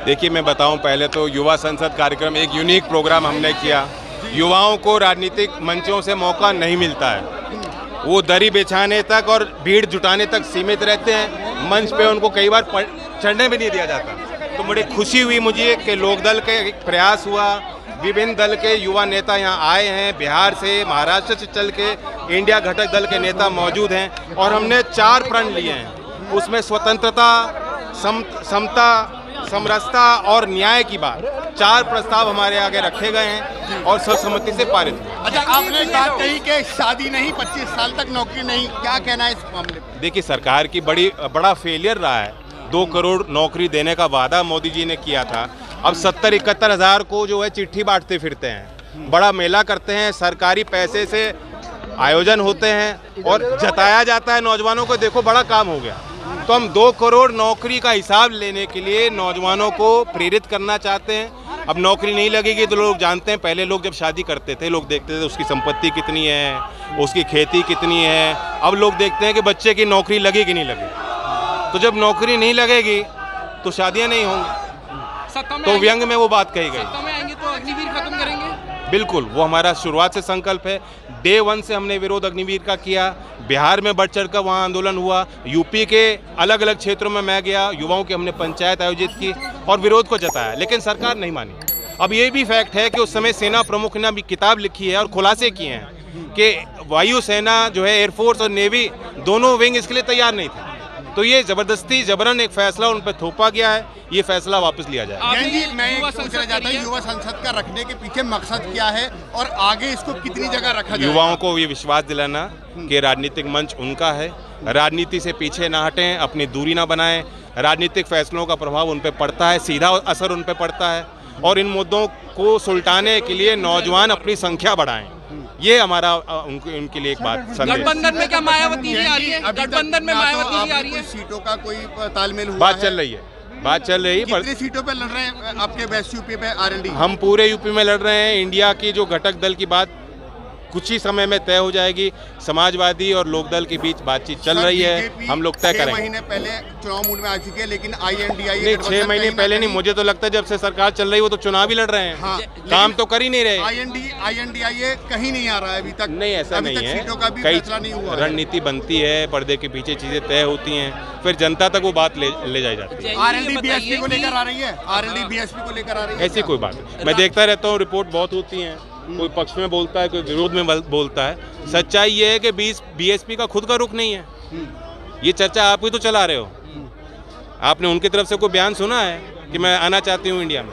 देखिए मैं बताऊं, पहले तो युवा संसद कार्यक्रम एक यूनिक प्रोग्राम हमने किया। युवाओं को राजनीतिक मंचों से मौका नहीं मिलता है। वो दरी बिछाने तक और भीड़ जुटाने तक सीमित रहते हैं। मंच पे उनको कई बार चढ़ने भी नहीं दिया जाता। तो बड़ी खुशी हुई मुझे कि लोकदल का एक प्रयास हुआ, विभिन्न दल के युवा नेता यहाँ आए हैं, बिहार से, महाराष्ट्र से चल के इंडिया घटक दल के नेता मौजूद हैं और हमने 4 प्रण लिए हैं। उसमें स्वतंत्रता, समता, समरसता और न्याय की बात, 4 प्रस्ताव हमारे आगे रखे गए हैं और सर्वसम्मति से पारित हुए। अच्छा, आपने एक बात कही कि शादी नहीं, 25 साल तक नौकरी नहीं, क्या कहना है इस मामले में? देखिए, सरकार की बड़ा फेलियर रहा है। 2 करोड़ नौकरी देने का वादा मोदी जी ने किया था। अब 70-71 हज़ार को जो है चिट्ठी बांटते फिरते हैं, बड़ा मेला करते हैं, सरकारी पैसे से आयोजन होते हैं और जताया जाता है नौजवानों को देखो बड़ा काम हो गया। तो हम 2 करोड़ नौकरी का हिसाब लेने के लिए नौजवानों को प्रेरित करना चाहते हैं। अब नौकरी नहीं लगेगी तो लोग जानते हैं, पहले लोग जब शादी करते थे लोग देखते थे उसकी संपत्ति कितनी है, उसकी खेती कितनी है। अब लोग देखते हैं कि बच्चे की नौकरी लगी कि नहीं लगी। तो जब नौकरी नहीं लगेगी तो शादियां नहीं होंगी। तो व्यंग में वो बात कही गई। सत्ता में आएंगे तो अग्निवीर खत्म करेंगे। बिल्कुल, वो हमारा शुरुआत से संकल्प है। डे 1 से हमने विरोध अग्निवीर का किया। बिहार में बढ़ चढ़ कर वहाँ आंदोलन हुआ। यूपी के अलग अलग क्षेत्रों में मैं गया, युवाओं की हमने पंचायत आयोजित की और विरोध को जताया, लेकिन सरकार नहीं मानी। अब ये भी फैक्ट है कि उस समय सेना प्रमुख ने भी किताब लिखी है और खुलासे किए हैं कि वायुसेना जो है, एयरफोर्स और नेवी दोनों विंग इसके लिए तैयार नहीं थे। तो ये जबरदस्ती जबरन एक फैसला उन पर थोपा गया है, ये फैसला वापस लिया जाए। मैं पूछना चाहता हूँ, युवा संसद का रखने के पीछे मकसद क्या है और आगे इसको कितनी जगह रखा जाए? युवाओं को ये विश्वास दिलाना कि राजनीतिक मंच उनका है, राजनीति से पीछे ना हटें, अपनी दूरी ना बनाएं। राजनीतिक फैसलों का प्रभाव उन पर पड़ता है, सीधा असर उन पर पड़ता है और इन मुद्दों को सुलटाने के लिए नौजवान अपनी संख्या बढ़ाएं। ये हमारा उनके लिए एक बात संदेश। गठबंधन में क्या मायावती जी आ रही है? गठबंधन में मायावती जी आ रही है? सीटों का कोई तालमेल हुआ? बात चल रही है, बात चल रही है। कितनी सीटों पे लड़ रहे हैं आपके वेस्ट यूपी पे आरएलडी? हम पूरे यूपी में लड़ रहे हैं। इंडिया की जो घटक दल की बात कुछ ही समय में तय हो जाएगी। समाजवादी और लोकदल के बीच बातचीत चल रही है, हम लोग तय करेंगे। 6 महीने पहले चुनाव मूड में आ चुके हैं, लेकिन INDIA नहीं, 6 महीने पहले नहीं, मुझे तो लगता है जब से सरकार चल रही है वो तो चुनाव ही लड़ रहे हैं। हाँ, काम तो कर ही नहीं रहे। INDIA कहीं नहीं आ रहा है अभी तक। नहीं, ऐसा नहीं है। सीटों का भी कई फैसला नहीं हुआ। रणनीति बनती है, पर्दे के पीछे चीजें तय होती हैं, फिर जनता तक वो बात ले जाई जाती है। RLD BSP को लेकर आ रही है, RLD BSP को लेकर आ रही है। ऐसी कोई बात नहीं, मैं देखता रहता हूँ, रिपोर्ट बहुत होती हैं, कोई पक्ष में बोलता है, कोई विरोध में बोलता है। सच्चाई ये है कि BSP का खुद का रुख नहीं है। ये चर्चा आप ही तो चला रहे हो। आपने उनकी तरफ से कोई बयान सुना है कि मैं आना चाहती हूँ इंडिया में?